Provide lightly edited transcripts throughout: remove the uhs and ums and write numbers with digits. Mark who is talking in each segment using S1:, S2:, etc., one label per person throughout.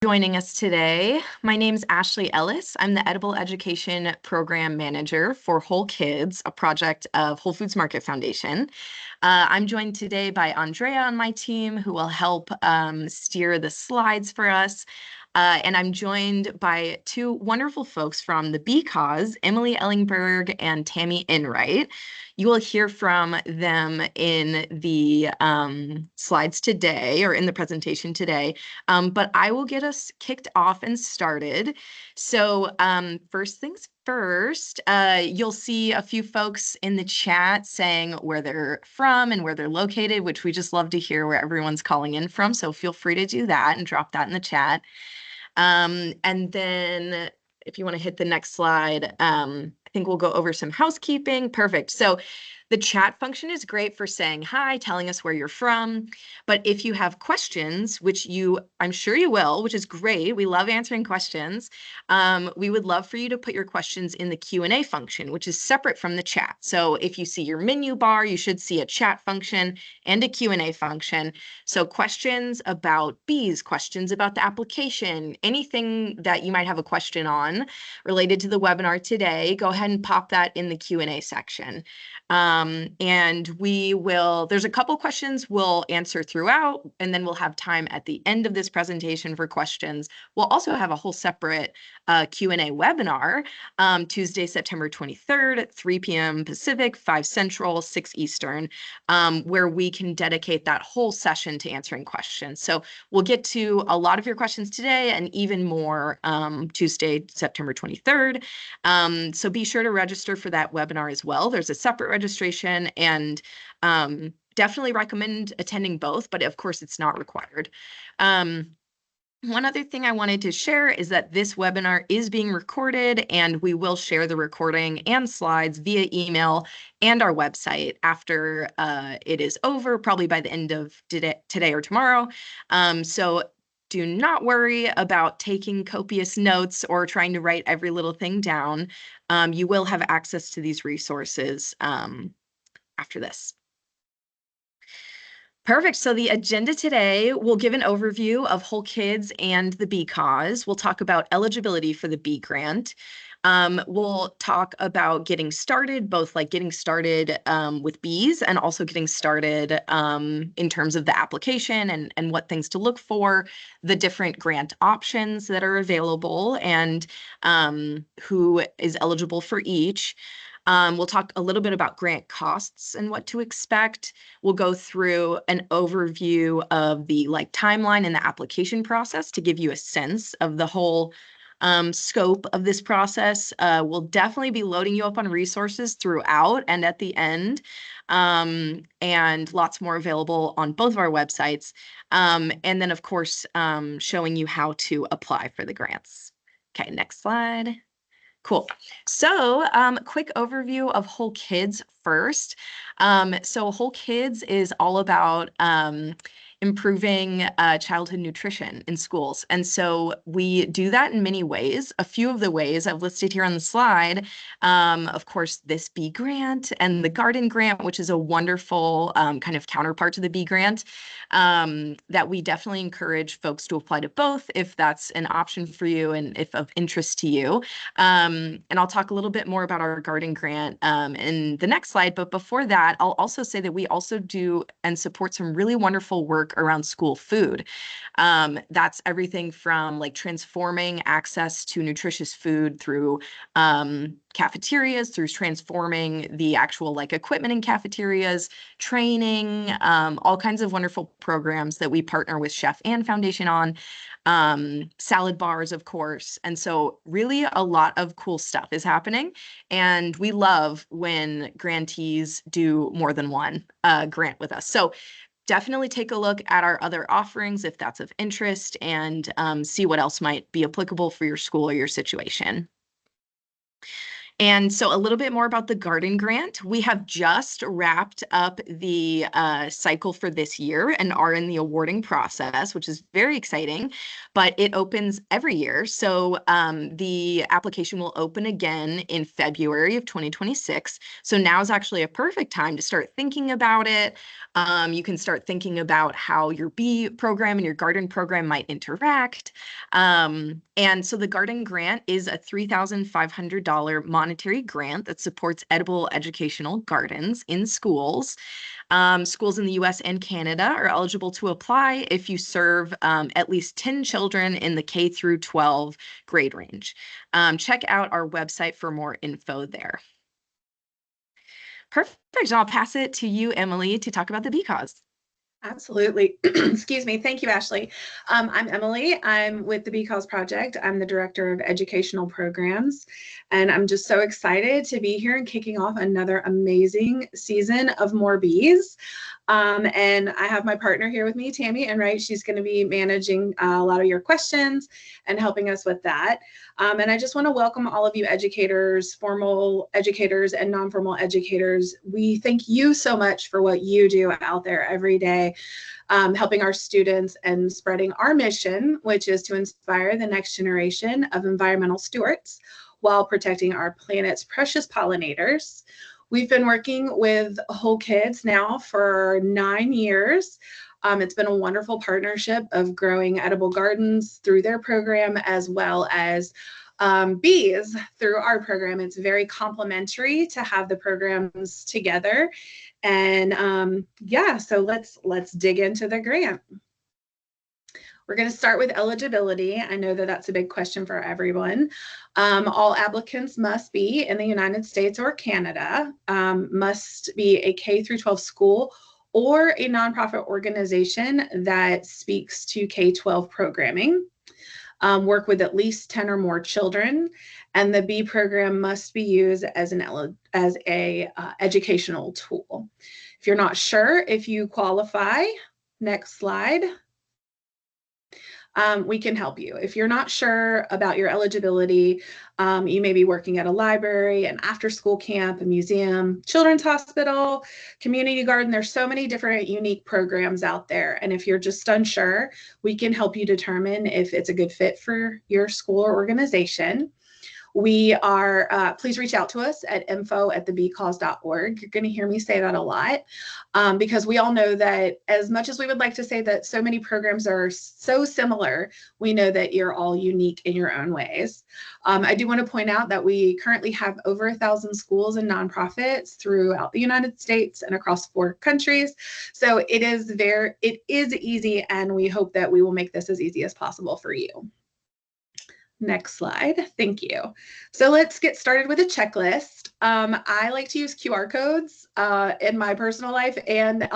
S1: Joining us today. My name's Ashley Ellis. I'm the Edible Education Program Manager for Whole Kids, a project of Whole Foods Market Foundation. I'm joined today by Andrea on my team, who will help steer the slides for us. And I'm joined by two wonderful folks from the Bee Cause, Emily Ellingberg and Tammy Enright. You will hear from them in the slides today, or in the presentation today. But I will get us kicked off and started. So first things first, you'll see a few folks in the chat saying where they're from and where they're located, which we just love to hear where everyone's calling in from. So feel free to do that and drop that in the chat. And then if you want to hit the next slide, I think we'll go over some housekeeping. Perfect. So the chat function is great for saying hi, telling us where you're from. But if you have questions, which I'm sure you will, which is great. We love answering questions. We would love for you to put your questions in the Q&A function, which is separate from the chat. So if you see your menu bar, you should see a chat function and a Q&A function. So questions about bees, questions about the application, anything that you might have a question on related to the webinar today, go ahead and pop that in the Q&A section. And there's a couple questions we'll answer throughout, and then we'll have time at the end of this presentation for questions. We'll also have a whole separate Q&A webinar Tuesday, September 23rd at 3 p.m. Pacific, 5 Central, 6 Eastern, where we can dedicate that whole session to answering questions. So we'll get to a lot of your questions today and even more Tuesday, September 23rd. So be sure to register for that webinar as well. There's a separate registration, and definitely recommend attending both, but of course it's not required. One other thing I wanted to share is that this webinar is being recorded, and we will share the recording and slides via email and our website after it is over, probably by the end of today or tomorrow. So do not worry about taking copious notes or trying to write every little thing down. You will have access to these resources after this. Perfect. So the agenda today, we'll give an overview of Whole Kids and the Bee Cause. We'll talk about eligibility for the Bee Grant. We'll talk about getting started, both like getting started with bees and also getting started in terms of the application and what things to look for, the different grant options that are available, and who is eligible for each. We'll talk a little bit about grant costs and what to expect. We'll go through an overview of the timeline and the application process to give you a sense of the whole scope of this process. We'll definitely be loading you up on resources throughout and at the end, and lots more available on both of our websites. And then, of course, showing you how to apply for the grants. Okay, next slide. Cool. So quick overview of Whole Kids first. So Whole Kids is all about improving childhood nutrition in schools. And so we do that in many ways. A few of the ways I've listed here on the slide, of course, this Bee Grant and the Garden Grant, which is a wonderful kind of counterpart to the Bee Grant, that we definitely encourage folks to apply to both if that's an option for you and if of interest to you. And I'll talk a little bit more about our Garden Grant in the next slide. But before that, I'll also say that we also do and support some really wonderful work around school food. That's everything from transforming access to nutritious food through cafeterias, through transforming the actual equipment in cafeterias, training, all kinds of wonderful programs that we partner with Chef and Foundation on, salad bars, of course. And so really a lot of cool stuff is happening. And we love when grantees do more than one grant with us. So definitely take a look at our other offerings if that's of interest, and see what else might be applicable for your school or your situation. And so a little bit more about the garden grant. We have just wrapped up the cycle for this year and are in the awarding process, which is very exciting, but it opens every year. So the application will open again in February of 2026. So now is actually a perfect time to start thinking about it. You can start thinking about how your bee program and your garden program might interact. And so the garden grant is a $3,500 monetary grant that supports edible educational gardens in schools. Schools in the US and Canada are eligible to apply if you serve at least 10 children in the K through 12 grade range. Check out our website for more info there. Perfect. I'll pass it to you, Emily, to talk about the Bee Cause.
S2: Absolutely. Excuse me. Thank you, Ashley. I'm Emily. I'm with the Bee Cause Project. I'm the Director of Educational Programs, and I'm just so excited to be here and kicking off another amazing season of More Bees. And I have my partner here with me, Tammy, and she's going to be managing a lot of your questions and helping us with that. And I just want to welcome all of you educators, formal educators, and non-formal educators. We thank you so much for what you do out there every day, helping our students and spreading our mission, which is to inspire the next generation of environmental stewards while protecting our planet's precious pollinators. We've been working with Whole Kids now for 9 years. It's been a wonderful partnership of growing edible gardens through their program, as well as bees through our program. It's very complementary to have the programs together. And yeah, so let's dig into the grant. We're going to start with eligibility. I know that that's a big question for everyone. All applicants must be in the United States or Canada, must be a K through 12 school or a nonprofit organization that speaks to K-12 programming, work with at least 10 or more children, and the bee program must be used as a educational tool. If you're not sure if you qualify, next slide. We can help you. If you're not sure about your eligibility, you may be working at a library, an after-school camp, a museum, children's hospital, community garden. There's so many different unique programs out there. And if you're just unsure, we can help you determine if it's a good fit for your school or organization. We are, please reach out to us at info@thebeecause.org. You're going to hear me say that a lot because we all know that as much as we would like to say that so many programs are so similar, we know that you're all unique in your own ways. I do want to point out that we currently have over 1,000 schools and nonprofits throughout the United States and across 4 countries. So it is easy, and we hope that we will make this as easy as possible for you. Next slide. Thank you. So let's get started with a checklist. I like to use QR codes in my personal life, and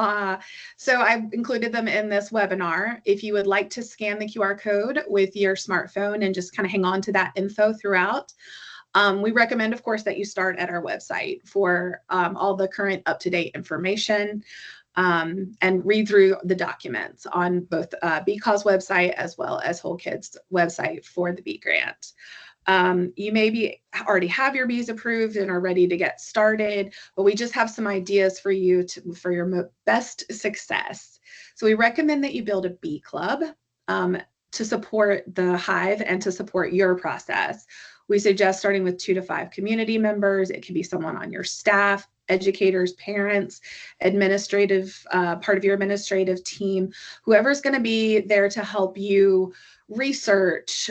S2: so I've included them in this webinar. If you would like to scan the QR code with your smartphone and just kind of hang on to that info throughout, we recommend, of course, that you start at our website for all the current up-to-date information. And read through the documents on both Bee Cause website as well as Whole Kids website for the bee grant. You may already have your bees approved and are ready to get started, but we just have some ideas for you for your best success. So we recommend that you build a bee club to support the hive and to support your process. We suggest starting with 2 to 5 community members. It can be someone on your staff, educators, parents, administrative, part of your administrative team, whoever's going to be there to help you research,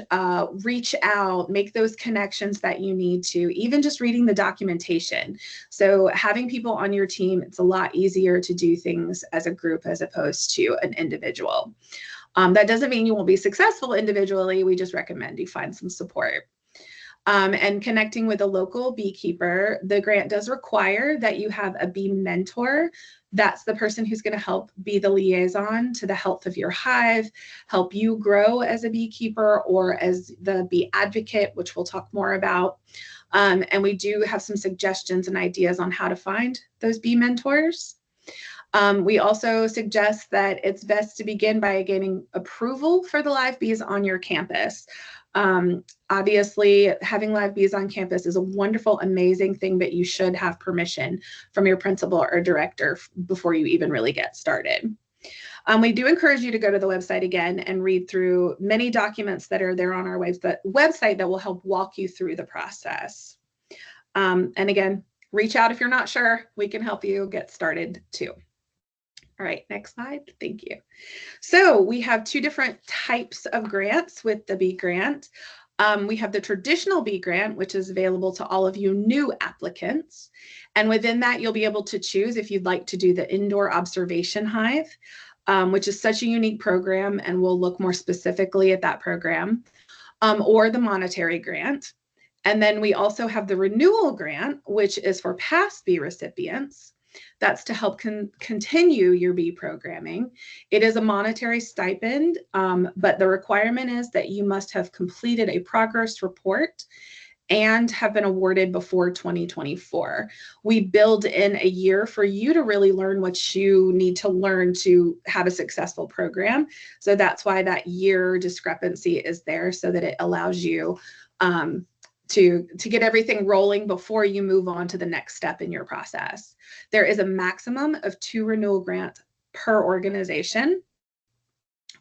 S2: reach out, make those connections that you need to, even just reading the documentation. So having people on your team, it's a lot easier to do things as a group as opposed to an individual. That doesn't mean you won't be successful individually. We just recommend you find some support. And connecting with a local beekeeper, the grant does require that you have a bee mentor. That's the person who's going to help be the liaison to the health of your hive, help you grow as a beekeeper or as the bee advocate, which we'll talk more about. And we do have some suggestions and ideas on how to find those bee mentors. We also suggest that it's best to begin by gaining approval for the live bees on your campus. Obviously, having live bees on campus is a wonderful, amazing thing, but you should have permission from your principal or director before you even really get started. We do encourage you to go to the website again and read through many documents that are there on our website that will help walk you through the process. And again, reach out if you're not sure. We can help you get started too. All right, next slide. Thank you. So we have two different types of grants with the Bee Grant. We have the traditional Bee Grant, which is available to all of you new applicants. And within that, you'll be able to choose if you'd like to do the indoor observation hive, which is such a unique program, and we'll look more specifically at that program, or the monetary grant. And then we also have the renewal grant, which is for past bee recipients. That's to help continue your bee programming. It is a monetary stipend, but the requirement is that you must have completed a progress report and have been awarded before 2024. We build in a year for you to really learn what you need to learn to have a successful program. So that's why that year discrepancy is there, so that it allows you to get everything rolling before you move on to the next step in your process. There is a maximum of 2 renewal grants per organization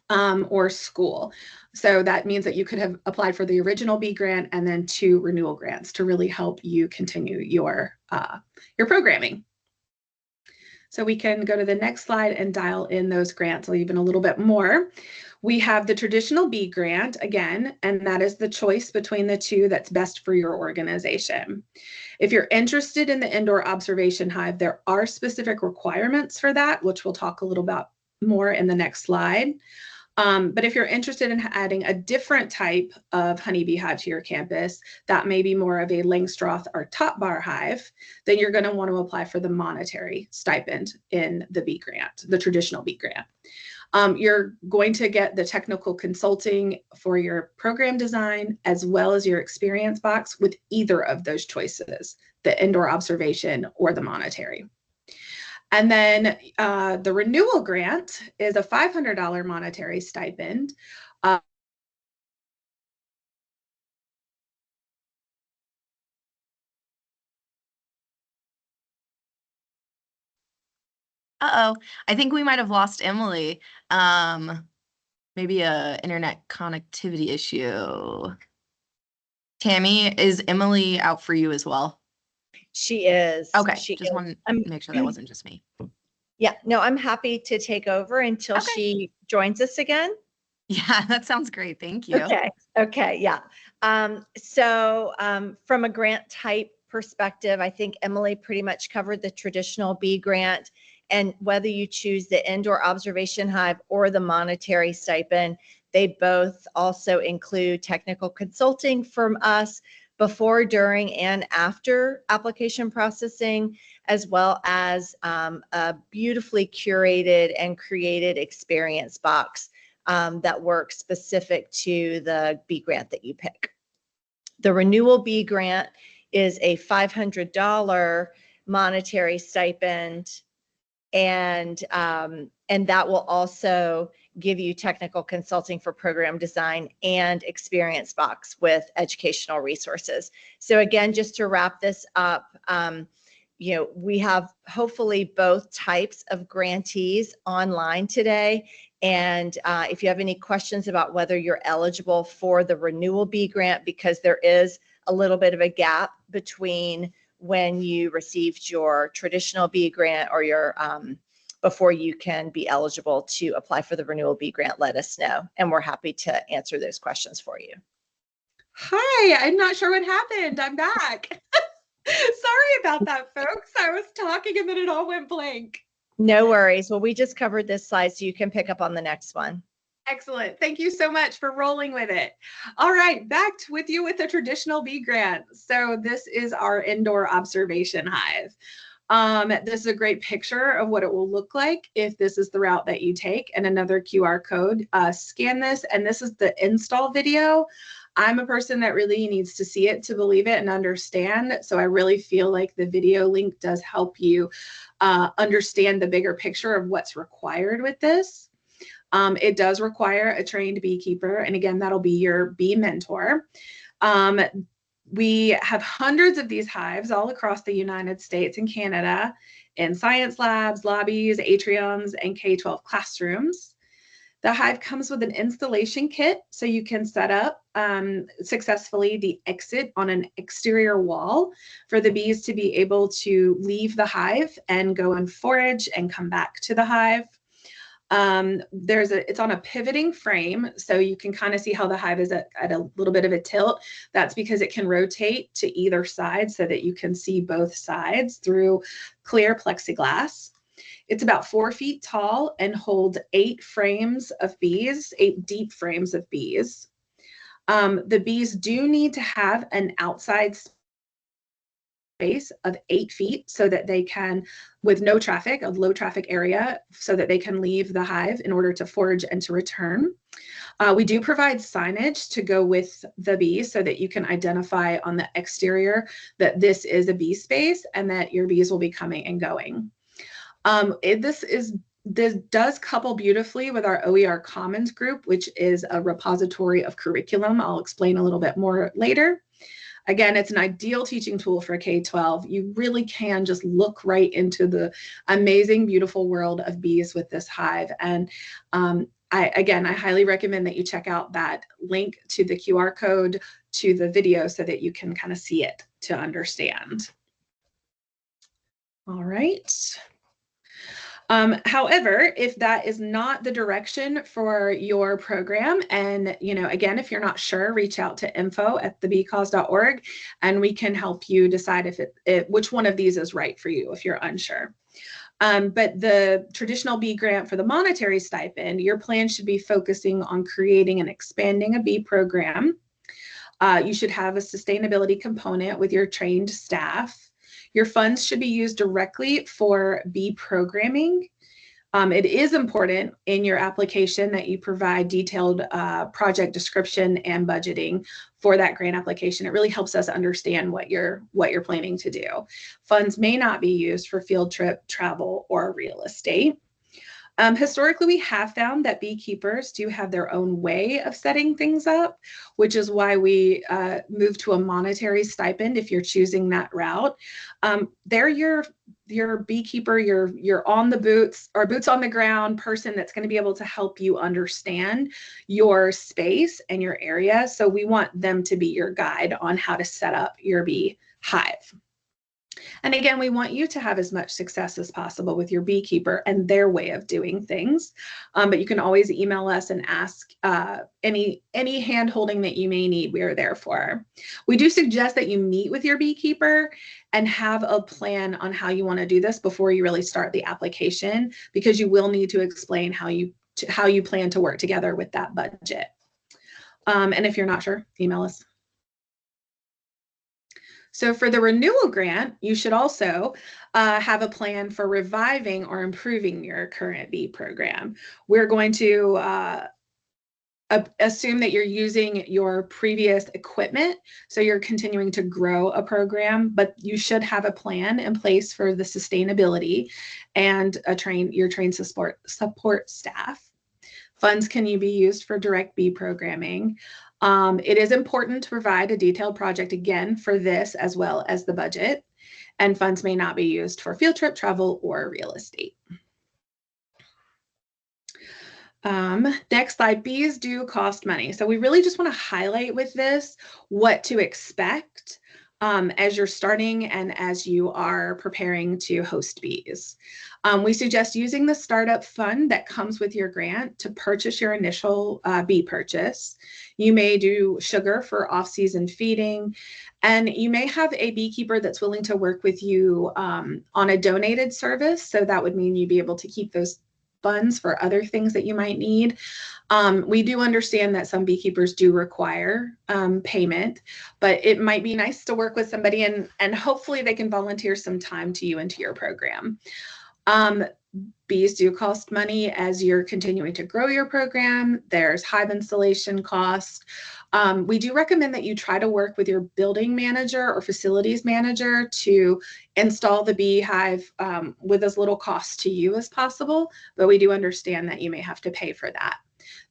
S2: or school. So that means that you could have applied for the original Bee Grant and then 2 renewal grants to really help you continue your programming. So we can go to the next slide and dial in those grants even a little bit more. We have the traditional Bee Grant again, and that is the choice between the 2 that's best for your organization. If you're interested in the indoor observation hive, there are specific requirements for that, which we'll talk a little about more in the next slide. But if you're interested in adding a different type of honeybee hive to your campus, that may be more of a Langstroth or top bar hive, then you're going to want to apply for the monetary stipend in the Bee Grant, the traditional Bee Grant. You're going to get the technical consulting for your program design, as well as your experience box with either of those choices, the indoor observation or the monetary. And then the renewal grant is a $500 monetary stipend.
S1: Uh-oh, I think we might have lost Emily. Maybe a internet connectivity issue. Tammy, is Emily out for you as well?
S3: She is.
S1: Okay,
S3: she
S1: just wanted to make sure that wasn't just me.
S3: Yeah, no, I'm happy to take over until she joins us again.
S1: Yeah, that sounds great. Thank you.
S3: Okay, yeah. So from a grant type perspective, I think Emily pretty much covered the traditional Bee Grant, and whether you choose the indoor observation hive or the monetary stipend, they both also include technical consulting from us before, during, and after application processing, as well as a beautifully curated and created experience box that works specific to the Bee Grant that you pick. The renewal Bee Grant is a $500 monetary stipend, and that will also give you technical consulting for program design and experience box with educational resources. So again, just to wrap this up, we have hopefully both types of grantees online today. And if you have any questions about whether you're eligible for the renewal Bee Grant, because there is a little bit of a gap between when you received your traditional Bee Grant or your before you can be eligible to apply for the renewal Bee Grant, let us know, and we're happy to answer those questions for you.
S2: Hi, I'm not sure what happened. I'm back. Sorry about that, folks. I was talking and then it all went blank.
S3: No worries. Well, we just covered this slide, so you can pick up on the next one.
S2: Excellent. Thank you so much for rolling with it. All right, back with you with the traditional Bee Grant. So this is our indoor observation hive. This is a great picture of what it will look like if this is the route that you take, and another QR code. Scan this, and this is the install video. I'm a person that really needs to see it to believe it and understand. So I really feel like the video link does help you understand the bigger picture of what's required with this. It does require a trained beekeeper. And again, that'll be your bee mentor. We have hundreds of these hives all across the United States and Canada in science labs, lobbies, atriums, and K-12 classrooms. The hive comes with an installation kit, so you can set up successfully the exit on an exterior wall for the bees to be able to leave the hive and go and forage and come back to the hive. It's on a pivoting frame, so you can kind of see how the hive is at a little bit of a tilt. That's because it can rotate to either side so that you can see both sides through clear plexiglass. It's about 4 feet tall and holds 8 frames of bees, 8 deep frames of bees. The bees do need to have an outside space of 8 feet so that they can, with no traffic, a low traffic area, so that they can leave the hive in order to forage and to return. We do provide signage to go with the bees so that you can identify on the exterior that this is a bee space and that your bees will be coming and going. This does couple beautifully with our OER Commons group, which is a repository of curriculum. I'll explain a little bit more later. Again, it's an ideal teaching tool for K-12. You really can just look right into the amazing, beautiful world of bees with this hive. And I highly recommend that you check out that link to the QR code to the video so that you can kind of see it to understand. All right. However, if that is not the direction for your program, and again, if you're not sure, reach out to info@thebeecause.org, and we can help you decide which one of these is right for you if you're unsure. But the traditional bee grant for the monetary stipend, your plan should be focusing on creating and expanding a bee program. You should have a sustainability component with your trained staff. Your funds should be used directly for bee programming. It is important in your application that you provide detailed project description and budgeting for that grant application. It really helps us understand what you're planning to do. Funds may not be used for field trip, travel, or real estate. Historically, we have found that beekeepers do have their own way of setting things up, which is why we move to a monetary stipend if you're choosing that route. They're your beekeeper, your on the boots or boots on the ground person that's going to be able to help you understand your space and your area. So we want them to be your guide on how to set up your bee hive. And again, we want you to have as much success as possible with your beekeeper and their way of doing things. But you can always email us and ask any hand-holding that you may need. We are there for. We do suggest that you meet with your beekeeper and have a plan on how you want to do this before you really start the application, because you will need to explain how you plan to work together with that budget. And if you're not sure, email us. So for the renewal grant, you should also have a plan for reviving or improving your current bee program. We're going to assume that you're using your previous equipment, so you're continuing to grow a program, but you should have a plan in place for the sustainability and your trained support staff. Funds can be used for direct bee programming. It is important to provide a detailed project again for this as well as the budget, and funds may not be used for field trip, travel, or real estate. Next slide, bees do cost money. So we really just want to highlight with this what to expect as you're starting and as you are preparing to host bees. We suggest using the startup fund that comes with your grant to purchase your initial bee purchase. You may do sugar for off-season feeding, and you may have a beekeeper that's willing to work with you on a donated service. So that would mean you'd be able to keep those funds for other things that you might need. We do understand that some beekeepers do require payment, but it might be nice to work with somebody and hopefully they can volunteer some time to you into your program. Bees do cost money as you're continuing to grow your program. There's hive installation cost. We do recommend that you try to work with your building manager or facilities manager to install the beehive with as little cost to you as possible, but we do understand that you may have to pay for that.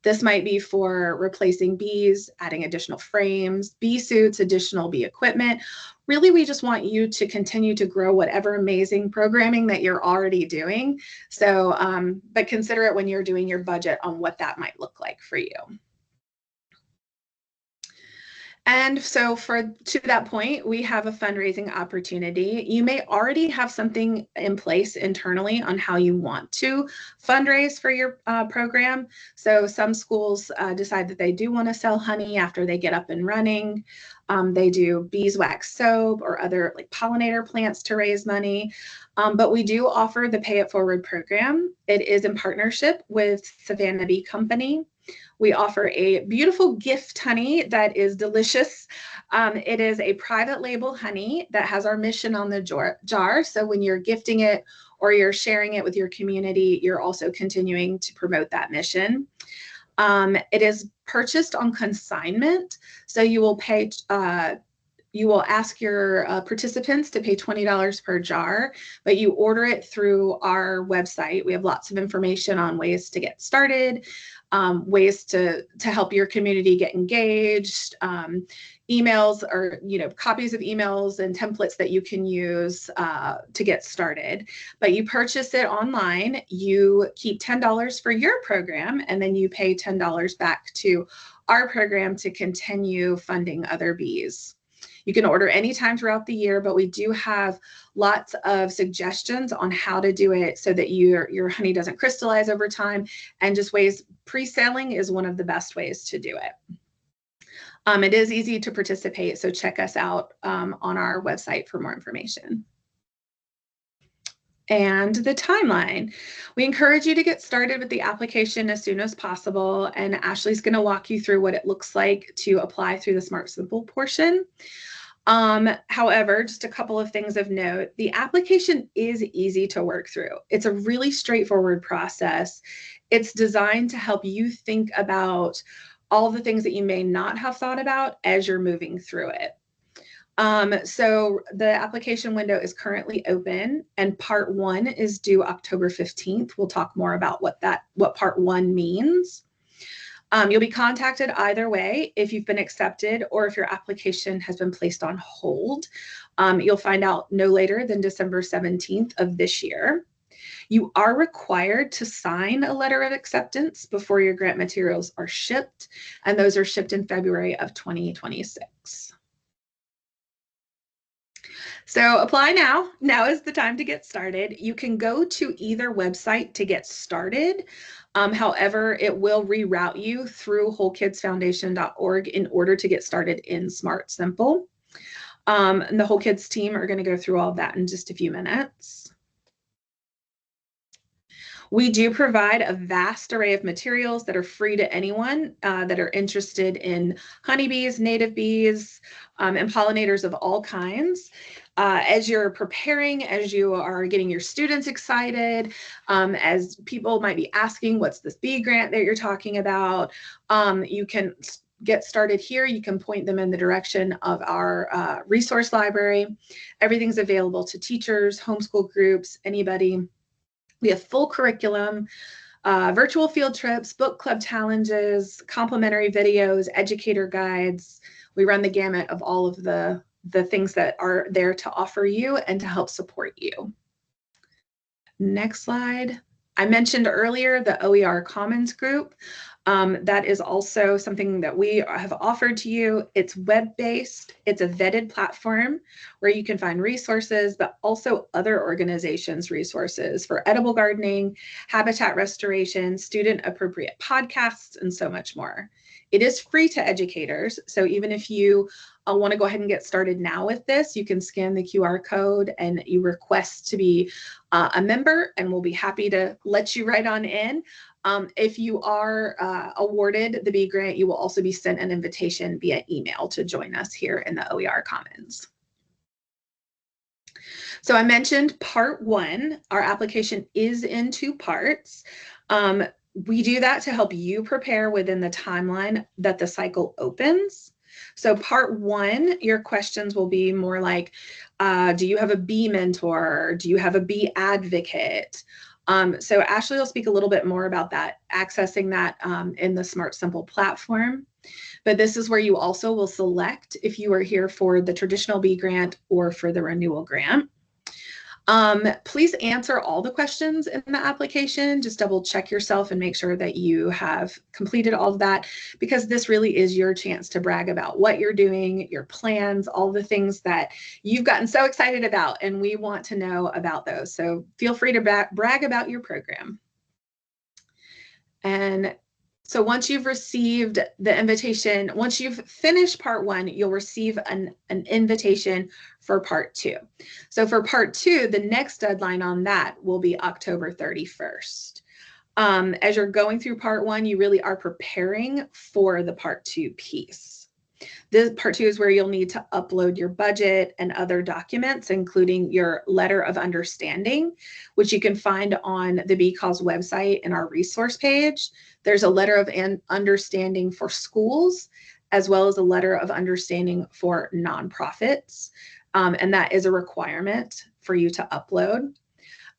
S2: This might be for replacing bees, adding additional frames, bee suits, additional bee equipment. Really, we just want you to continue to grow whatever amazing programming that you're already doing. So, but consider it when you're doing your budget on what that might look like for you. And so to that point, we have a fundraising opportunity. You may already have something in place internally on how you want to fundraise for your program. So some schools decide that they do want to sell honey after they get up and running. They do beeswax soap or other like pollinator plants to raise money. But we do offer the Pay It Forward program. It is in partnership with Savannah Bee Company. We offer a beautiful gift honey that is delicious. It is a private label honey that has our mission on the jar. So when you're gifting it or you're sharing it with your community, you're also continuing to promote that mission. It is purchased on consignment. So you will pay, you will ask your participants to pay $20 per jar, but you order it through our website. We have lots of information on ways to get started, ways to help your community get engaged, emails or copies of emails and templates that you can use to get started. But you purchase it online, you keep $10 for your program, and then you pay $10 back to our program to continue funding other bees. You can order anytime throughout the year, but we do have lots of suggestions on how to do it so that your honey doesn't crystallize over time, and just ways, pre-selling is one of the best ways to do it. It is easy to participate, so check us out on our website for more information. And the timeline. We encourage you to get started with the application as soon as possible, and Ashley's going to walk you through what it looks like to apply through the Smart Simple portion. However, just a couple of things of note. The application is easy to work through. It's a really straightforward process. It's designed to help you think about all the things that you may not have thought about as you're moving through it. So the application window is currently open, and part 1 is due October 15th. We'll talk more about what part 1 means. You'll be contacted either way if you've been accepted or if your application has been placed on hold. You'll find out no later than December 17th of this year. You are required to sign a letter of acceptance before your grant materials are shipped, and those are shipped in February of 2026. So apply now. Now is the time to get started. You can go to either website to get started. However, it will reroute you through wholekidsfoundation.org in order to get started in Smart Simple. And the Whole Kids team are going to go through all of that in just a few minutes. We do provide a vast array of materials that are free to anyone that are interested in honeybees, native bees, and pollinators of all kinds. As you're preparing, as you are getting your students excited, as people might be asking, what's this bee grant that you're talking about, you can get started here. You can point them in the direction of our resource library. Everything's available to teachers, homeschool groups, anybody. We have full curriculum, virtual field trips, book club challenges, complimentary videos, educator guides. We run the gamut of all of the things that are there to offer you and to help support you. Next slide. I mentioned earlier the OER Commons group. That is also something that we have offered to you. It's web-based. It's a vetted platform where you can find resources, but also other organizations' resources for edible gardening, habitat restoration, student-appropriate podcasts, and so much more. It is free to educators, so even if you want to go ahead and get started now with this, you can scan the QR code and you request to be a member, and we'll be happy to let you right on in. If you are awarded the Bee Grant, you will also be sent an invitation via email to join us here in the OER Commons. So I mentioned part 1. Our application is in 2 parts. We do that to help you prepare within the timeline that the cycle opens. So part one, your questions will be more like, do you have a bee mentor? Do you have a bee advocate? So Ashley will speak a little bit more about that, accessing that in the Smart Simple platform. But this is where you also will select if you are here for the traditional bee grant or for the renewal grant. Please answer all the questions in the application. Just double check yourself and make sure that you have completed all of that, because this really is your chance to brag about what you're doing, your plans, all the things that you've gotten so excited about, and we want to know about those. So feel free to brag about your program. And so once you've received the invitation, once you've finished part one, you'll receive an invitation for part two. So for part two, the next deadline on that will be October 31st. As you're going through part one, you really are preparing for the part two piece. This part two is where you'll need to upload your budget and other documents, including your letter of understanding, which you can find on the BCAWS website in our resource page. There's a letter of understanding for schools, as well as a letter of understanding for nonprofits. And that is a requirement for you to upload.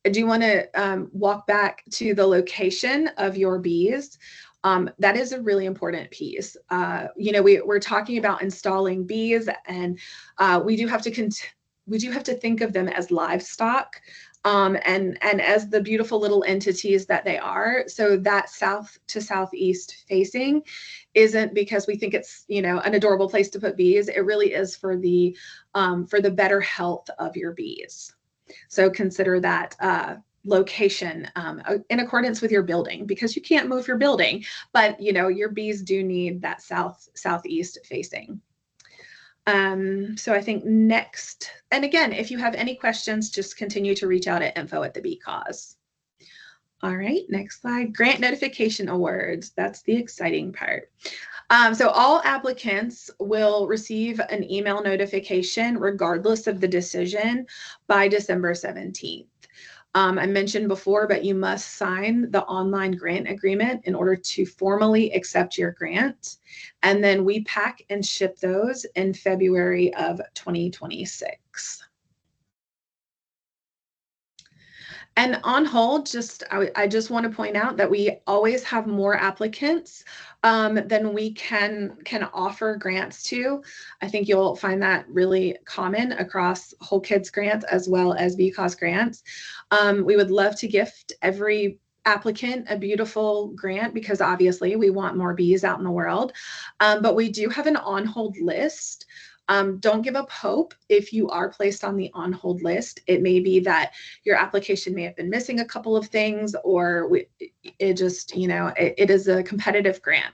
S2: I do want to walk back to the location of your bees. That is a really important piece. We're talking about installing bees, and we do have to think of them as livestock, and as the beautiful little entities that they are. So that south to southeast facing isn't because we think it's an adorable place to put bees. It really is for the better health of your bees. So consider that location in accordance with your building, because you can't move your building, but your bees do need that southeast facing. So I think next, and again, if you have any questions, just continue to reach out at info@thebcause. All right, next slide. Grant notification awards. That's the exciting part. So all applicants will receive an email notification regardless of the decision by December 17th. I mentioned before, but you must sign the online grant agreement in order to formally accept your grant. And then we pack and ship those in February of 2026. And on hold, I just want to point out that we always have more applicants than we can offer grants to. I think you'll find that really common across Whole Kids grants as well as BCAWS grants. We would love to gift every applicant a beautiful grant, because obviously we want more bees out in the world. But we do have an on-hold list. Don't give up hope if you are placed on the on-hold list. It may be that your application may have been missing a couple of things, or it just, it is a competitive grant.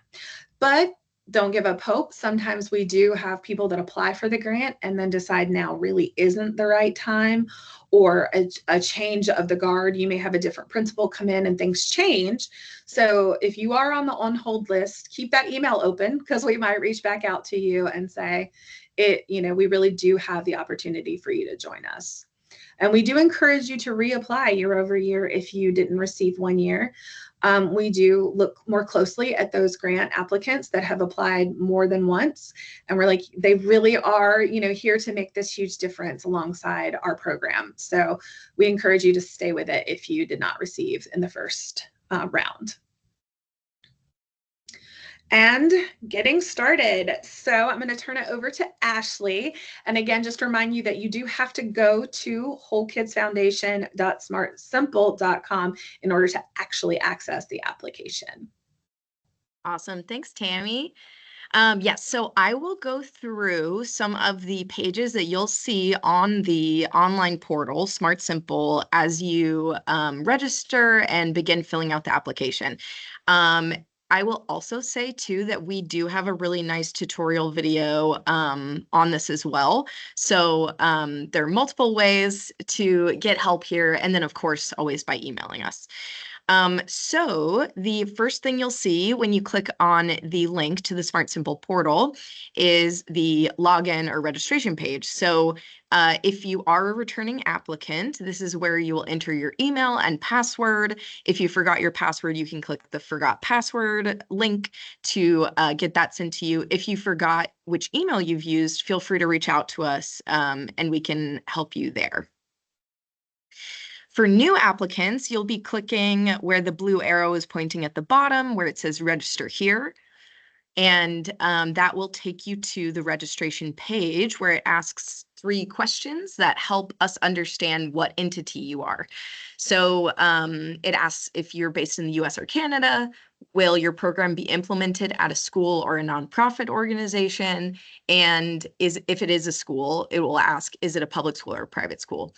S2: But don't give up hope. Sometimes we do have people that apply for the grant and then decide now really isn't the right time, or a change of the guard. You may have a different principal come in and things change. So if you are on the on-hold list, keep that email open, because we might reach back out to you and say, we really do have the opportunity for you to join us. And we do encourage you to reapply year over year if you didn't receive 1 year. We do look more closely at those grant applicants that have applied more than once. And we're like, they really are, here to make this huge difference alongside our program. So we encourage you to stay with it if you did not receive in the first round. And getting started. So I'm going to turn it over to Ashley. And again, just remind you that you do have to go to wholekidsfoundation.smartsimple.com in order to actually access the application.
S1: Awesome. Thanks, Tammy. Yes, so I will go through some of the pages that you'll see on the online portal, Smart Simple, as you register and begin filling out the application. I will also say too that we do have a really nice tutorial video on this as well. So there are multiple ways to get help here, and then of course always by emailing us. So the first thing you'll see when you click on the link to the Smart Simple portal is the login or registration page. So if you are a returning applicant, this is where you will enter your email and password. If you forgot your password, you can click the Forgot Password link to get that sent to you. If you forgot which email you've used, feel free to reach out to us and we can help you there. For new applicants, you'll be clicking where the blue arrow is pointing at the bottom where it says register here. And that will take you to the registration page where it asks 3 questions that help us understand what entity you are. So it asks if you're based in the US or Canada, will your program be implemented at a school or a nonprofit organization? And if it is a school, it will ask, is it a public school or a private school?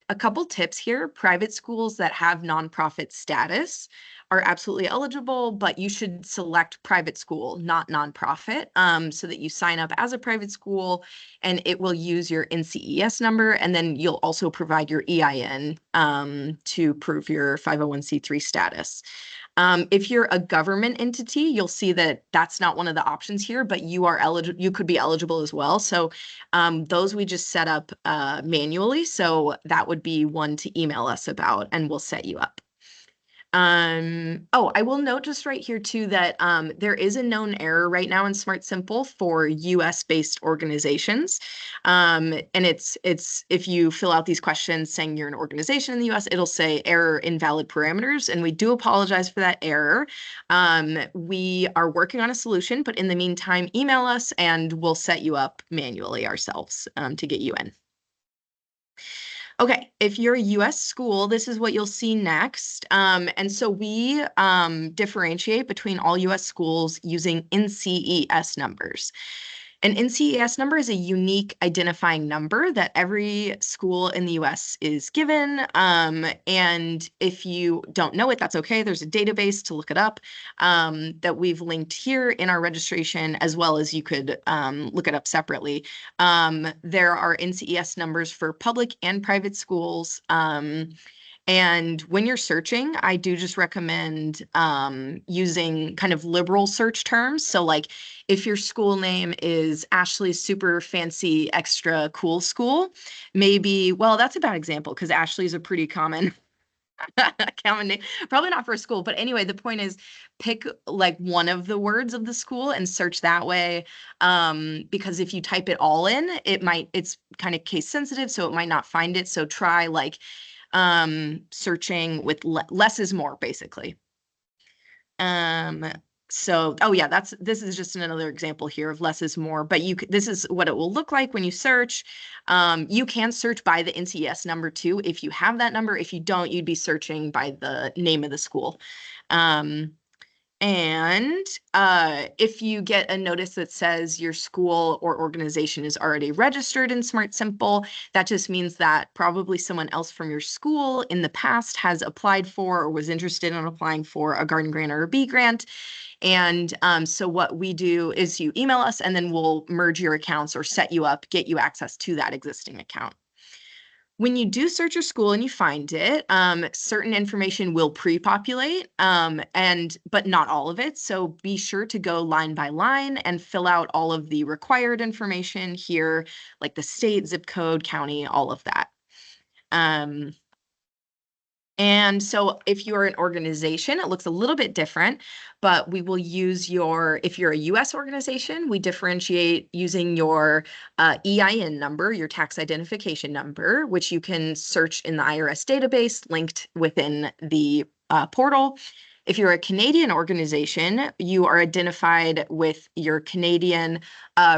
S1: A couple tips here. Private schools that have nonprofit status are absolutely eligible, but you should select private school, not nonprofit, so that you sign up as a private school and it will use your NCES number. And then you'll also provide your EIN to prove your 501c3 status. If you're a government entity, you'll see that that's not one of the options here, but you are eligible. You could be eligible as well. So those we just set up manually. So that would be one to email us about, and we'll set you up. Oh, I will note just right here too that there is a known error right now in Smart Simple for US based organizations. And it's if you fill out these questions saying you're an organization in the US, it'll say error invalid parameters. And we do apologize for that error. We are working on a solution, but in the meantime, email us and we'll set you up manually ourselves to get you in. Okay, if you're a US school, this is what you'll see next. And so we differentiate between all US schools using NCES numbers. An NCES number is a unique identifying number that every school in the US is given. And if you don't know it, that's okay. There's a database to look it up that we've linked here in our registration, as well as you could look it up separately. There are NCES numbers for public and private schools. And when you're searching, I do just recommend using kind of liberal search terms. So like if your school name is Ashley's Super Fancy Extra Cool School, maybe, well, that's a bad example because Ashley is a pretty common common name, probably not for a school, but anyway, the point is pick like one of the words of the school and search that way. Because if you type it all in, it's kind of case sensitive, so it might not find it. So try like searching with less is more, basically. So, oh yeah, this is just another example here of less is more, but this is what it will look like when you search. You can search by the NCES number too, if you have that number. If you don't, you'd be searching by the name of the school. And if you get a notice that says your school or organization is already registered in Smart Simple, that just means that probably someone else from your school in the past has applied for or was interested in applying for a Garden Grant or a Bee Grant. And so what we do is you email us and then we'll merge your accounts or set you up, get you access to that existing account. When you do search your school and you find it, certain information will pre-populate, but not all of it. So be sure to go line by line and fill out all of the required information here, like the state, zip code, county, all of that. And so if you're an organization, it looks a little bit different, but we will use if you're a US organization, we differentiate using your EIN number, your tax identification number, which you can search in the IRS database linked within the portal. If you're a Canadian organization, you are identified with your Canadian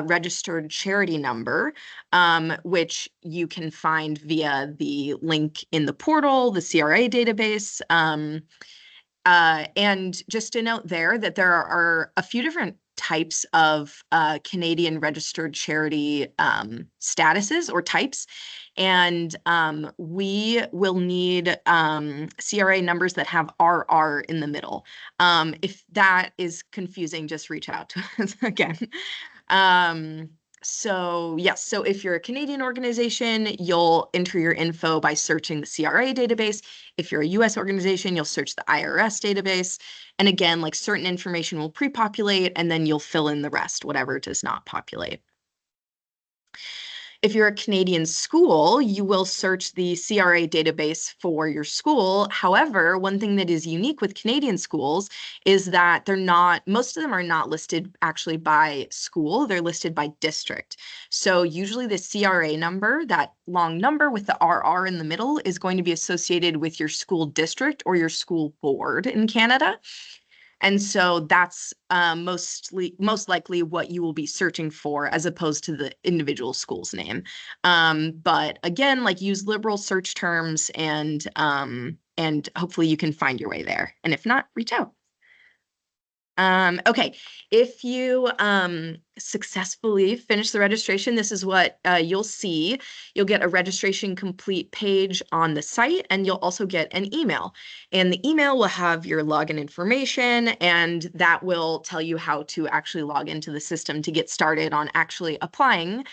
S1: registered charity number, which you can find via the link in the portal, the CRA database. And just to note there that there are a few different types of Canadian registered charity statuses or types. And we will need CRA numbers that have RR in the middle. If that is confusing, just reach out to us again. So yes, so if you're a Canadian organization, you'll enter your info by searching the CRA database. If you're a US organization, you'll search the IRS database. And again, like certain information will pre-populate and then you'll fill in the rest, whatever does not populate. If you're a Canadian school, you will search the CRA database for your school. However, one thing that is unique with Canadian schools is that most of them are not listed actually by school, they're listed by district. So usually the CRA number, that long number with the RR in the middle, is going to be associated with your school district or your school board in Canada. And so that's most likely what you will be searching for as opposed to the individual school's name. But again, like use liberal search terms and hopefully you can find your way there. And if not, reach out. Okay, if you successfully finish the registration, this is what you'll see. You'll get a registration complete page on the site, and you'll also get an email. And the email will have your login information, and that will tell you how to actually log into the system to get started on actually applying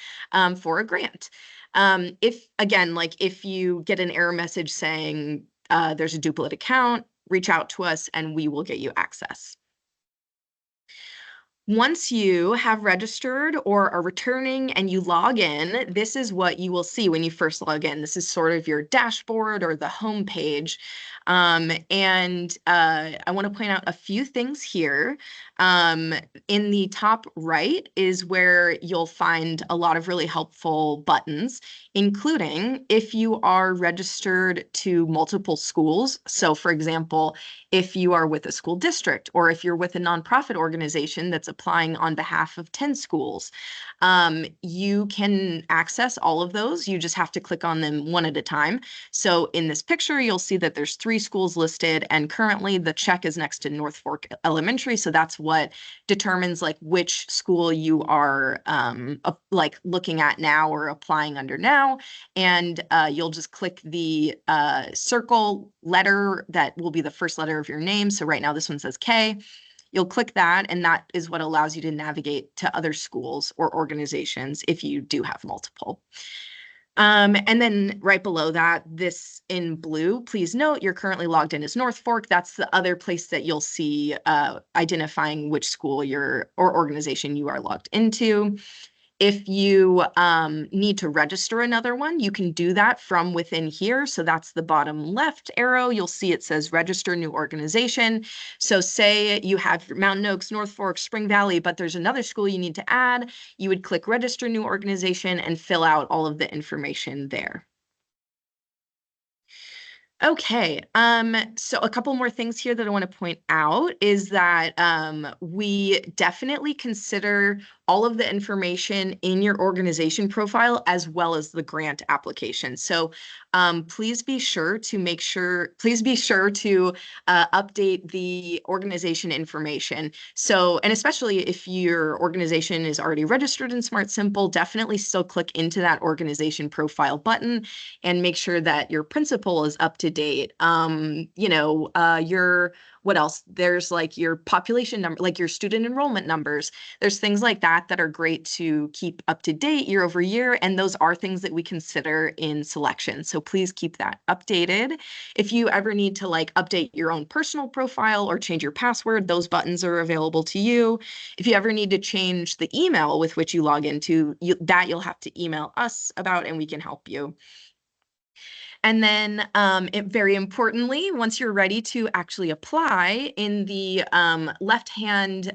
S1: for a grant. If you get an error message saying there's a duplicate account, reach out to us and we will get you access. Once you have registered or are returning and you log in, this is what you will see when you first log in. This is sort of your dashboard or the home page. I want to point out a few things here. In the top right is where you'll find a lot of really helpful buttons, including if you are registered to multiple schools. So for example, if you are with a school district or if you're with a nonprofit organization that's applying on behalf of 10 schools, you can access all of those. You just have to click on them one at a time. So in this picture, you'll see that there's 3 schools listed, and currently the check is next to North Fork Elementary. So that's what determines like which school you are like looking at now or applying under now. And you'll just click the circle letter that will be the first letter of your name. So right now this one says K. You'll click that, and that is what allows you to navigate to other schools or organizations if you do have multiple. And then right below that, this in blue, please note you're currently logged in as North Fork. That's the other place that you'll see identifying which school or organization you are logged into. If you need to register another one, you can do that from within here. So that's the bottom left arrow. You'll see it says register new organization. So say you have Mountain Oaks, North Fork, Spring Valley, but there's another school you need to add. You would click register new organization and fill out all of the information there. Okay, so a couple more things here that I want to point out is that we definitely consider all of the information in your organization profile as well as the grant application. So please be sure to update the organization information. So, and especially if your organization is already registered in Smart Simple, definitely still click into that organization profile button and make sure that your principal is up to date. What else? There's like your population number, like your student enrollment numbers. There's things like that that are great to keep up to date year over year. And those are things that we consider in selection. So please keep that updated. If you ever need to like update your own personal profile or change your password, those buttons are available to you. If you ever need to change the email with which you log into, you'll have to email us about, and we can help you. And then very importantly, once you're ready to actually apply, in the left-hand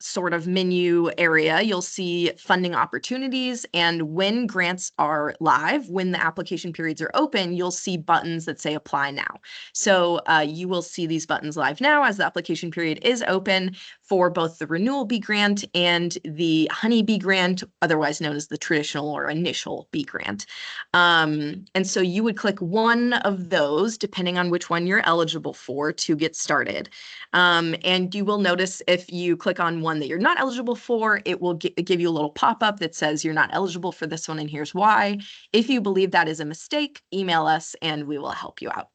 S1: sort of menu area, you'll see funding opportunities. And when grants are live, when the application periods are open, you'll see buttons that say apply now. So you will see these buttons live now as the application period is open for both the Renewal B Grant and the Honey Bee Grant, otherwise known as the traditional or initial Bee Grant. And so you would click one of those, depending on which one you're eligible for, to get started. And you will notice if you click on one that you're not eligible for, it will give you a little pop-up that says you're not eligible for this one and here's why. If you believe that is a mistake, email us and we will help you out.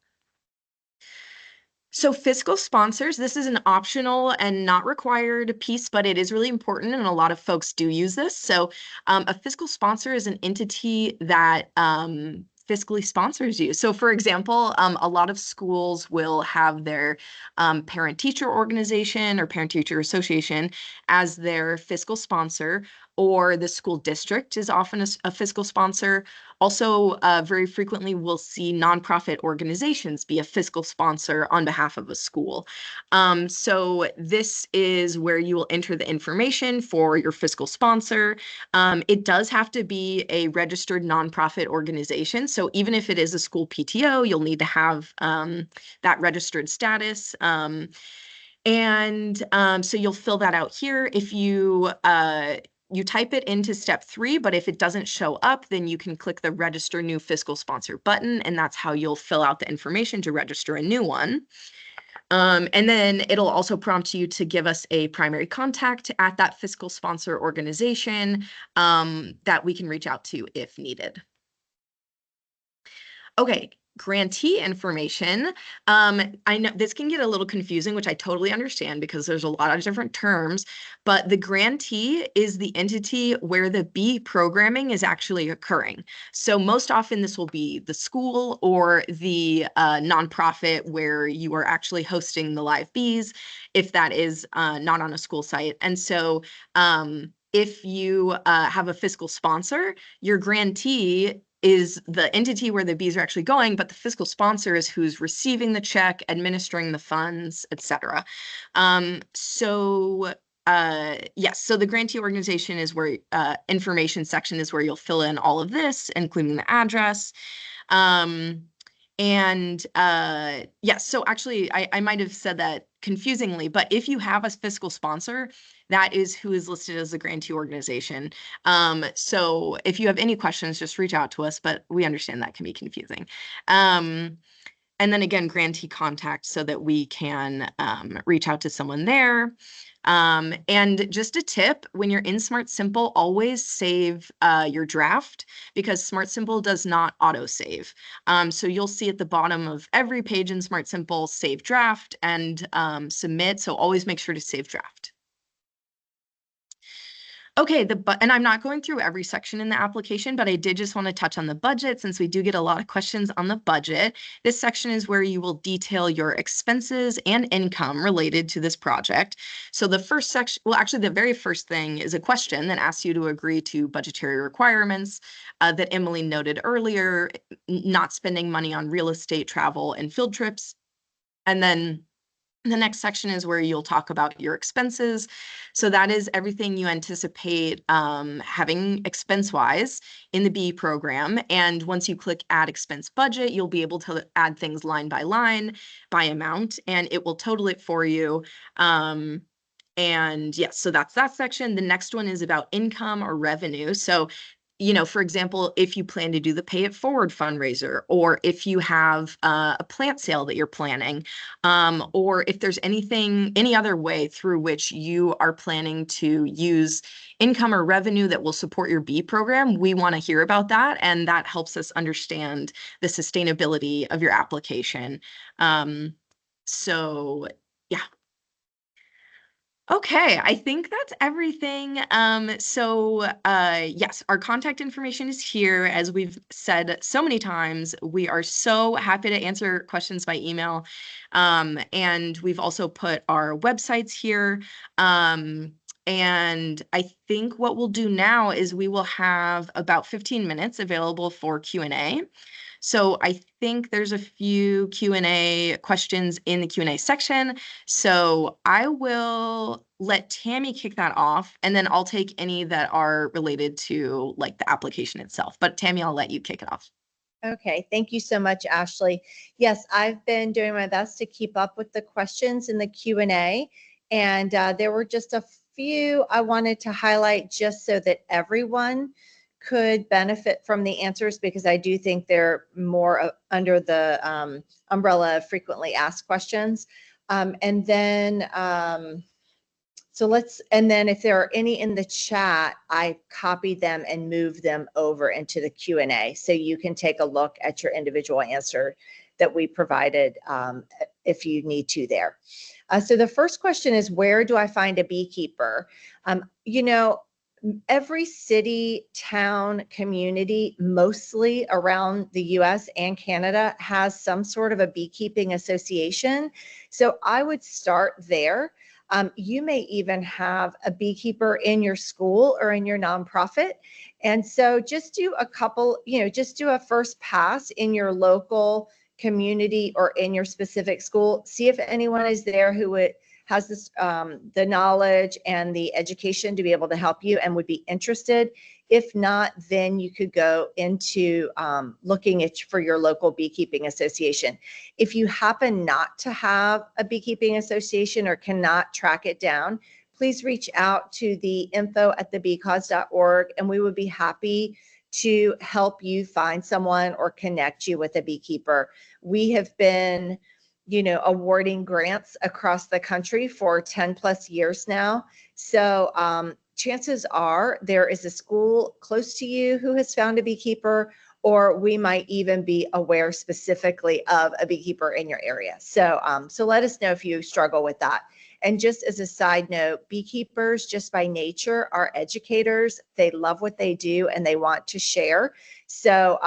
S1: So fiscal sponsors, this is an optional and not required piece, but it is really important, and a lot of folks do use this. So a fiscal sponsor is an entity that fiscally sponsors you. So for example, a lot of schools will have their parent-teacher organization or parent-teacher association as their fiscal sponsor, or the school district is often a fiscal sponsor. Also, very frequently, we'll see nonprofit organizations be a fiscal sponsor on behalf of a school. So this is where you will enter the information for your fiscal sponsor. It does have to be a registered nonprofit organization. So even if it is a school PTO, you'll need to have that registered status. So you'll fill that out here. If you type it into step 3, but if it doesn't show up, then you can click the register new fiscal sponsor button, and that's how you'll fill out the information to register a new one. And then it'll also prompt you to give us a primary contact at that fiscal sponsor organization that we can reach out to if needed. Okay, grantee information. I know this can get a little confusing, which I totally understand because there's a lot of different terms, but the grantee is the entity where the bee programming is actually occurring. So most often this will be the school or the nonprofit where you are actually hosting the live bees, if that is not on a school site. And so if you have a fiscal sponsor, your grantee is the entity where the bees are actually going, but the fiscal sponsor is who's receiving the check, administering the funds, etc. Yes, so the grantee organization is where information section is where you'll fill in all of this, including the address. Yes, so actually I might have said that confusingly, but if you have a fiscal sponsor, that is who is listed as the grantee organization. So if you have any questions, just reach out to us, but we understand that can be confusing. And then again, grantee contact so that we can reach out to someone there. And just a tip, when you're in Smart Simple, always save your draft because Smart Simple does not auto-save. So you'll see at the bottom of every page in Smart Simple, save draft and submit. So always make sure to save draft. Okay, and I'm not going through every section in the application, but I did just want to touch on the budget since we do get a lot of questions on the budget. This section is where you will detail your expenses and income related to this project. So the first section, well, actually the very first thing is a question that asks you to agree to budgetary requirements that Emily noted earlier, not spending money on real estate, travel, and field trips. And then the next section is where you'll talk about your expenses. So that is everything you anticipate having expense-wise in the BE program. And once you click Add Expense Budget, you'll be able to add things line by line by amount, and it will total it for you. And yes, so that's that section. The next one is about income or revenue. So for example, if you plan to do the Pay It Forward fundraiser, or if you have a plant sale that you're planning, or if there's any other way through which you are planning to use income or revenue that will support your BE program, we want to hear about that. And that helps us understand the sustainability of your application. So yeah. Okay, I think that's everything. Yes, our contact information is here. As we've said so many times, we are so happy to answer questions by email. And we've also put our websites here. And I think what we'll do now is we will have about 15 minutes available for Q&A. So I think there's a few Q&A questions in the Q&A section. So I will let Tammy kick that off, and then I'll take any that are related to like the application itself. But Tammy, I'll let you kick it off.
S3: Okay, thank you so much, Ashley. Yes, I've been doing my best to keep up with the questions in the Q&A, and there were just a few I wanted to highlight just so that everyone could benefit from the answers, because I do think they're more under the umbrella of frequently asked questions. And then if there are any in the chat, I copied them and moved them over into the Q&A, so you can take a look at your individual answer that we provided if you need to there. So the first question is, where do I find a beekeeper? You know, every city, town, community, mostly around the US and Canada, has some sort of a beekeeping association. So I would start there. You may even have a beekeeper in your school or in your nonprofit. And so just do a couple, just do a first pass in your local community or in your specific school. See if anyone is there who has this the knowledge and the education to be able to help you and would be interested. If not, then you could go into looking for your local beekeeping association. If you happen not to have a beekeeping association or cannot track it down, please reach out to the info@thebeecause.org, and we would be happy to help you find someone or connect you with a beekeeper. We have been, awarding grants across the country for 10 plus years now. So chances are there is a school close to you who has found a beekeeper, or we might even be aware specifically of a beekeeper in your area. So, so let us know if you struggle with that. And just as a side note, beekeepers just by nature are educators. They love what they do and they want to share. So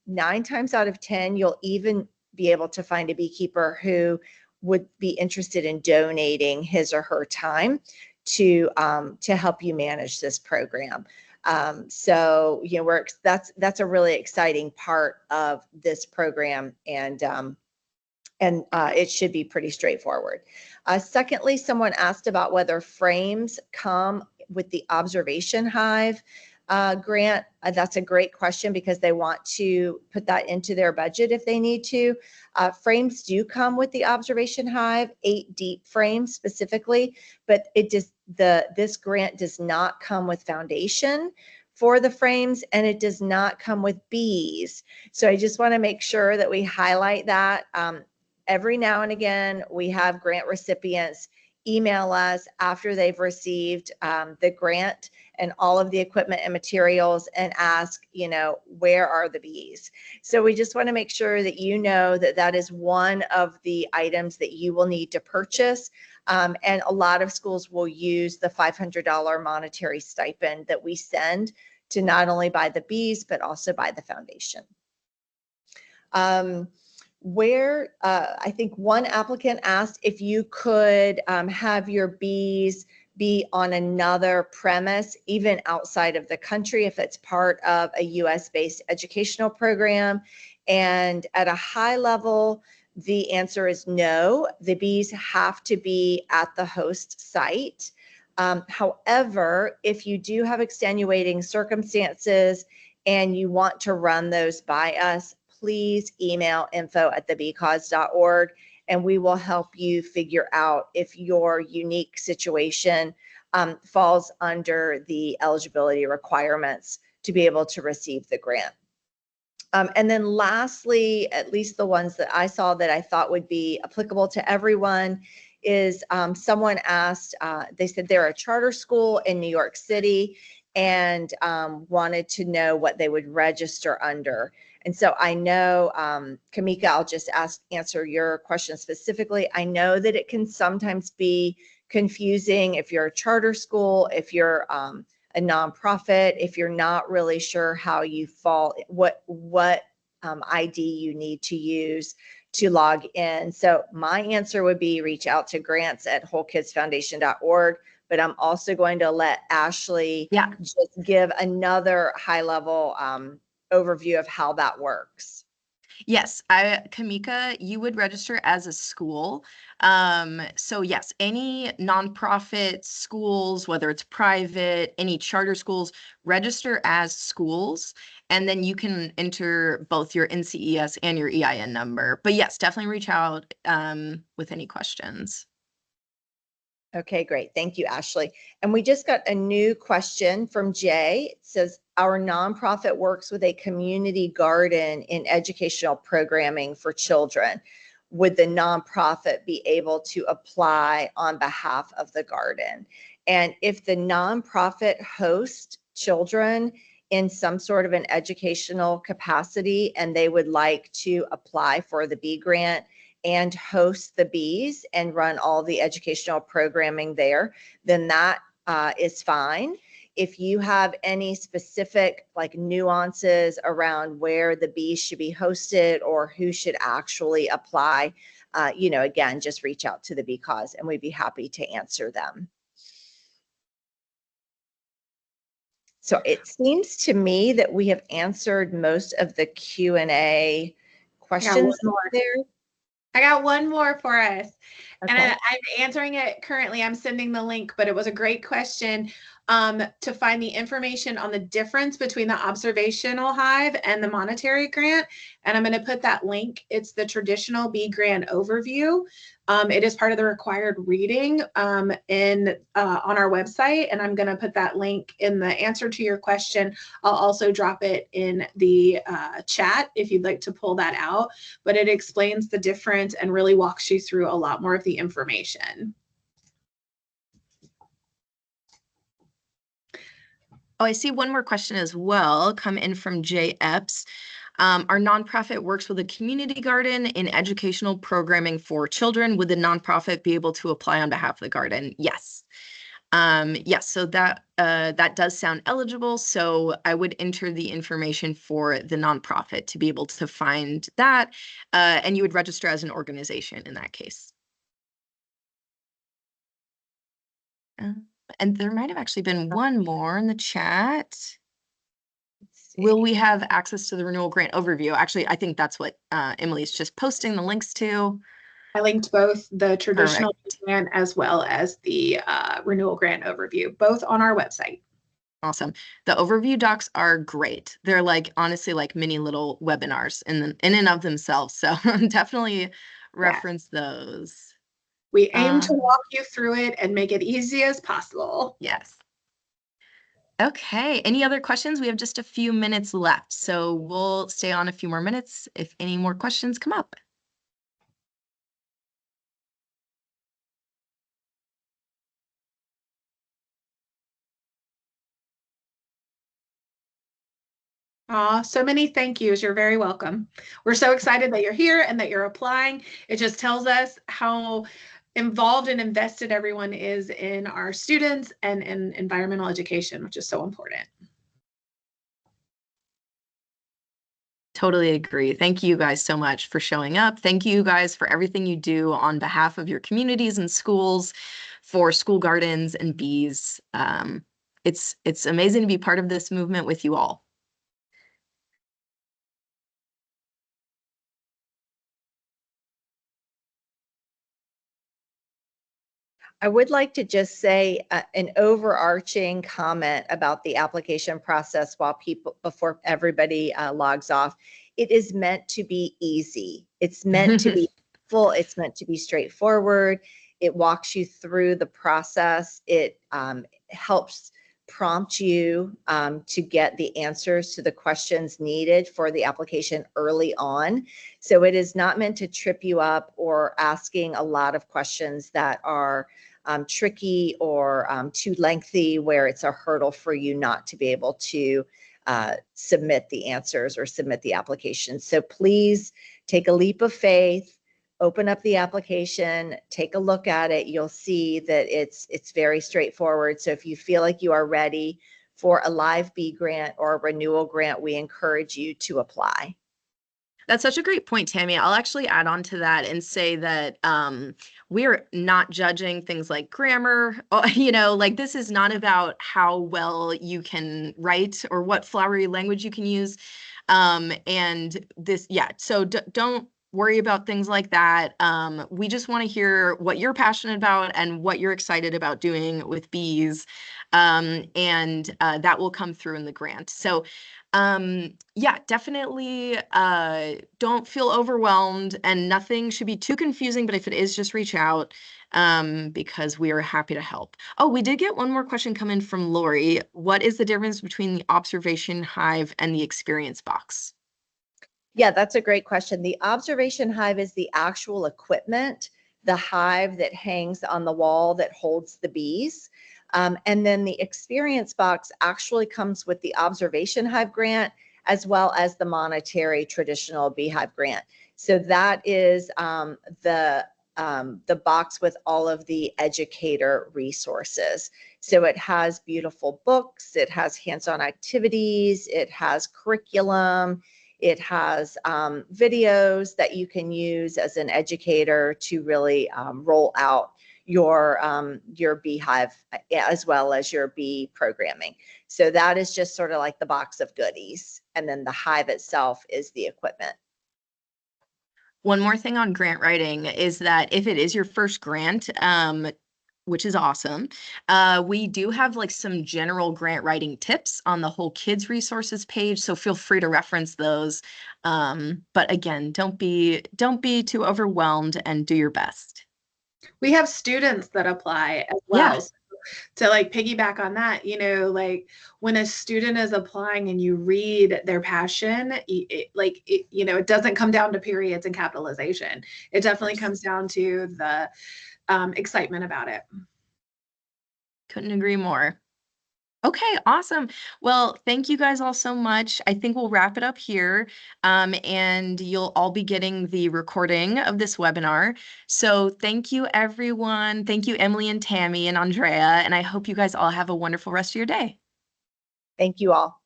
S3: 9 times out of 10, you'll even be able to find a beekeeper who would be interested in donating his or her time to help you manage this program. So that's a really exciting part of this program, and it should be pretty straightforward. Secondly, someone asked about whether frames come with the Observation Hive grant. That's a great question because they want to put that into their budget if they need to. Frames do come with the Observation Hive, 8 deep frames specifically, but this grant does not come with foundation for the frames, and it does not come with bees. So I just want to make sure that we highlight that. Every now and again, we have grant recipients email us after they've received the grant and all of the equipment and materials and ask, where are the bees? So we just want to make sure that that is one of the items that you will need to purchase. And a lot of schools will use the $500 monetary stipend that we send to not only buy the bees, but also buy the foundation. I think one applicant asked if you could have your bees be on another premise, even outside of the country, if it's part of a US-based educational program. And at a high level, the answer is no. The bees have to be at the host site. However, if you do have extenuating circumstances and you want to run those by us, please email info@thebeecause.org, and we will help you figure out if your unique situation falls under the eligibility requirements to be able to receive the grant. And then lastly, at least the ones that I saw that I thought would be applicable to everyone is someone asked, they said they're a charter school in New York City and wanted to know what they would register under. And so I know, Kamika, I'll just answer your question specifically. I know that it can sometimes be confusing if you're a charter school, if you're a nonprofit, if you're not really sure how you fall, what ID you need to use to log in. So my answer would be reach out to grants@wholekidsfoundation.org. But I'm also going to let Ashley just give another high level overview of how that works.
S1: Yes, Kamika, you would register as a school. So yes, any nonprofit schools, whether it's private, any charter schools, register as schools, and then you can enter both your NCES and your EIN number. But yes, definitely reach out with any questions.
S3: Okay, great. Thank you, Ashley. And we just got a new question from Jay. It says, our nonprofit works with a community garden in educational programming for children. Would the nonprofit be able to apply on behalf of the garden? And if the nonprofit hosts children in some sort of an educational capacity and they would like to apply for the Bee Grant, and host the bees and run all the educational programming there, then that is fine. If you have any specific like nuances around where the bees should be hosted or who should actually apply, again, just reach out to the Bee Cause and we'd be happy to answer them. So it seems to me that we have answered most of the Q&A questions there.
S2: I got one more for us.
S3: Okay.
S2: And I'm answering it currently. I'm sending the link, but it was a great question to find the information on the difference between the observational hive and the monetary grant. And I'm going to put that link. It's the traditional bee grant overview. It is part of the required reading on our website. And I'm going to put that link in the answer to your question. I'll also drop it in the chat if you'd like to pull that out. But it explains the difference and really walks you through a lot more of the information.
S1: Oh, I see one more question as well come in from Jay Epps. Our nonprofit works with a community garden in educational programming for children. Would the nonprofit be able to apply on behalf of the garden? Yes. Yes, so that does sound eligible. So I would enter the information for the nonprofit to be able to find that, and you would register as an organization in that case. And there might have actually been one more in the chat. Will we have access to the renewal grant overview? Actually, I think that's what Emily's just posting the links to.
S2: I linked both the traditional grant as well as the renewal grant overview, both on our website.
S1: Awesome. The overview docs are great. They're like, honestly, like mini little webinars in and of themselves. So definitely reference those.
S2: We aim to walk you through it and make it easy as possible.
S1: Yes. Okay. Any other questions? We have just a few minutes left, so we'll stay on a few more minutes if any more questions come up.
S2: So many thank yous. You're very welcome. We're so excited that you're here and that you're applying. It just tells us how involved and invested everyone is in our students and in environmental education, which is so important.
S1: Totally agree. Thank you guys so much for showing up. Thank you guys for everything you do on behalf of your communities and schools, for school gardens and bees. It's amazing to be part of this movement with you all.
S3: I would like to just say an overarching comment about the application process before everybody logs off. It is meant to be easy. It's meant to be full. It's meant to be straightforward. It walks you through the process. It helps prompt you to get the answers to the questions needed for the application early on. So it is not meant to trip you up or asking a lot of questions that are tricky or too lengthy, where it's a hurdle for you not to be able to submit the answers or submit the application. So please take a leap of faith, open up the application, take a look at it. You'll see that it's very straightforward. So if you feel like you are ready for a live bee grant or a renewal grant, we encourage you to apply.
S1: That's such a great point, Tammy. I'll actually add on to that and say that we're not judging things like grammar. Like this is not about how well you can write or what flowery language you can use. And this, so don't worry about things like that. We just want to hear what you're passionate about and what you're excited about doing with bees. And that will come through in the grant. So definitely don't feel overwhelmed, and nothing should be too confusing, but if it is, just reach out because we are happy to help. Oh, we did get one more question come in from Lori. What is the difference between the observation hive and the experience box?
S3: Yeah, that's a great question. The observation hive is the actual equipment, the hive that hangs on the wall that holds the bees. And then the experience box actually comes with the observation hive grant as well as the monetary traditional beehive grant. So that is the box with all of the educator resources. So it has beautiful books, it has hands-on activities, it has curriculum, it has videos that you can use as an educator to really roll out your Beehive as well as your bee programming. So that is just sort of like the box of goodies. And then the hive itself is the equipment.
S1: One more thing on grant writing is that if it is your first grant, which is awesome, we do have like some general grant writing tips on the Whole Kids resources page, so feel free to reference those. But again, don't be too overwhelmed and do your best.
S2: We have students that apply as
S1: Yeah.
S2: well. So to like piggyback on that, like when a student is applying and you read their passion, it doesn't come down to periods and capitalization. It definitely comes down to the excitement about it.
S1: Couldn't agree more. Okay, awesome. Well, thank you guys all so much. I think we'll wrap it up here. And you'll all be getting the recording of this webinar. So thank you, everyone. Thank you, Emily and Tammy and Andrea. And I hope you guys all have a wonderful rest of your day.
S3: Thank you all.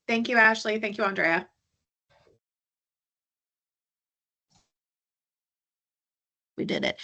S2: Thank you, Ashley. Thank you, Andrea.
S1: We did it.